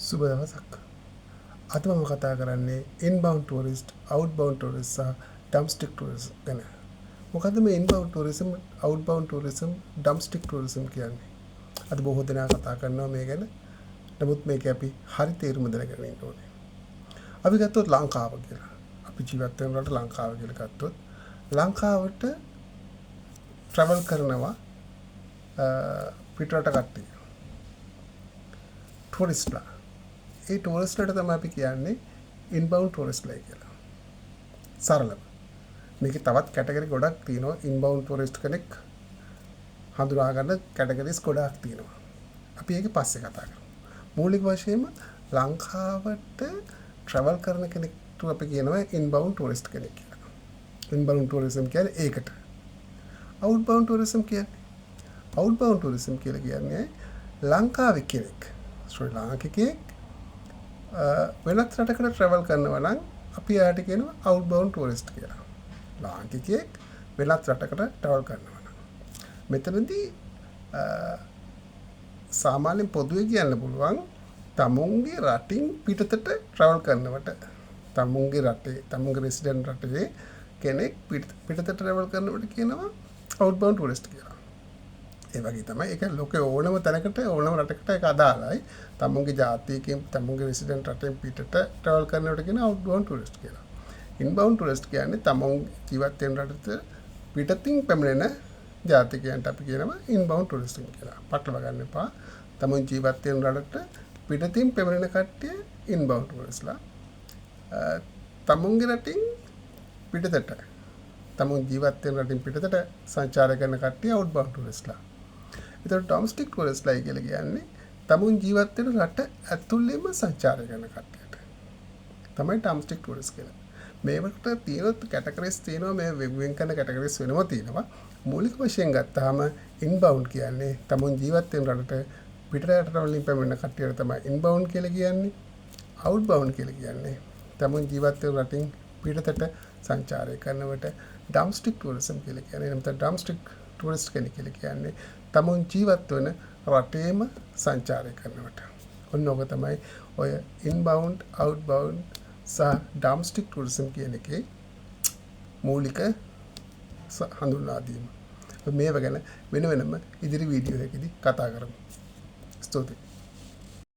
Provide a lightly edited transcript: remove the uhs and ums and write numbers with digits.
සුබ දවසක්. අද මම කතා කරන්නේ inbound tourist, outbound tourist සහ domestic tourism ගැන. මොකද්ද මේ inbound tourism, outbound tourism, domestic tourism කියන්නේ? අද බොහෝ දෙනා කතා කරනවා මේ ගැන. නමුත් මේක අපි හරි තේරුම දැනගෙන ඉන්න ඕනේ. අපි ගත්තොත් ලංකාව කියලා. අපි ජීවත් වෙන රට ලංකාව කියලා ගත්තොත් ලංකාවට travel කරනවා පිටරට කට්ටිය. ටුරිස්ට්ලා. ඒ ටුරිස්ට්ලට තමයි අපි කියන්නේ ඉන්බවුන්ඩ් ටුරිස්ට්ලා කියලා. සරලව. මේකේ තවත් කැටගරි ගොඩක් තියෙනවා. ඉන්බවුන්ඩ් ටුරිස්ට් කෙනෙක් හඳුනා ගන්න කැටගරිස් ගොඩක් තියෙනවා. අපි ඒක පස්සේ කතා කරමු. මූලික වශයෙන්ම ලංකාවට travel කරන කෙනෙක්ට අපි කියනවා ඉන්බවුන්ඩ් ටුරිස්ට් කෙනෙක් කියලා. ඉන්බවුන්ඩ් ටුරිසම් කියන්නේ ඒකට. අවුට්බවුන්ඩ් ටුරිසම් කියන්නේ ලංකාවේ කෙනෙක් ශ්‍රී ලාංකිකයෙක් වෙනත් රටකට ට්‍රැවල් කරනවා නම් අපි එයාට කියනවා අවුට්බවුන්ඩ් ටුරිස්ට් කියලා. ලාංකිකයෙක් වෙනත් රටකට ට්‍රැවල් කරනවා නම්. මෙතනදී සාමාන්‍යයෙන් පොදුවේ කියන්න පුළුවන් තමුන්ගේ රටින් පිටතට ට්‍රැවල් කරනවට තමුන්ගේ රටේ තමුන්ගේ රෙසිඩන්ට් රටේ කෙනෙක් පිටතට ට්‍රැවල් කරනවට කියනවා අවුට්බවුන්ඩ් ටුරිස්ට් කියලා. ඒ වගේ තමයි ඒක ලෝකේ ඕනම තැනකට ඕනම රටකට ඒක අදාළයි. තමුන්ගේ ජාතියකින් තමුන්ගේ රෙසිඩන්ට් රටෙන් පිටට ට්‍රැවල් කරනවට කියන අවුට්බවුන්ඩ් ටුරිස්ට් කියලා. ඉන්බවුන්ඩ් ටුරිස්ට් කියන්නේ තමුන් ජීවත් වෙන රටට පිටතින් පැමිණෙන ජාතිකයන්ට අපි කියනවා ඉන්බවුන්ඩ් ටුරිස්ට් කියලා. පටලව ගන්න එපා. තමුන් ජීවත් වෙන රටට පිටතින් පැමිණෙන කට්ටිය ඉන්බවුන්ඩ් ටුරිස්ට්ලා. තමුන්ගේ රටින් පිටතට තමුන් ජීවත් වෙන රටින් පිටතට සංචාරය කරන කට්ටිය අවුට්බවුන්ඩ් ටුරිස්ට්ලා. ඒතකොට ඩොමස්ටික් ටුරිස්ට්ලා කියලා කියන්නේ තමුන් ජීවත් වෙන රට ඇතුළේම සංචාරය කරන කට්ටියට. තමයි ඩොමස්ටික් ටුරිස්ට් කියලා. මේවට තියෙන කැටගරිස් තියෙනවා මේ වෙන් කරන කැටගරිස් වෙනම තියෙනවා. මූලික වශයෙන් ගත්තාම ඉන්බවුන්ඩ් කියන්නේ තමුන් ජීවත් වෙන රටට පිටරට වලින් පැමිණෙන කට්ටියට තමයි ඉන්බවුන්ඩ් කියලා කියන්නේ. අවුට්බවුන්ඩ් කියලා කියන්නේ තමුන් ජීවත් වෙන රටින් පිටතට සංචාරය කරනවට ඩොමස්ටික් ටුරිසම් කියලා කියන්නේ. නැත්නම් ඩොමස්ටික් ටුරිස්ට් කෙනෙක් කියලා කියන්නේ තමුන් ජීවත් වෙන රටේම සංචාරය කරනවට. ඔන්න ඔක තමයි ඔය ඉන්බවුන්ඩ් අවුට්බවුන්ඩ් සහ ඩොමස්ටික් ටුරිසම් කියන එකේ මූලික හඳුන්වා දීම. මේව ගැන වෙන වෙනම ඉදිරි වීඩියෝ එකකදී කතා කරමු. ස්තුතියි.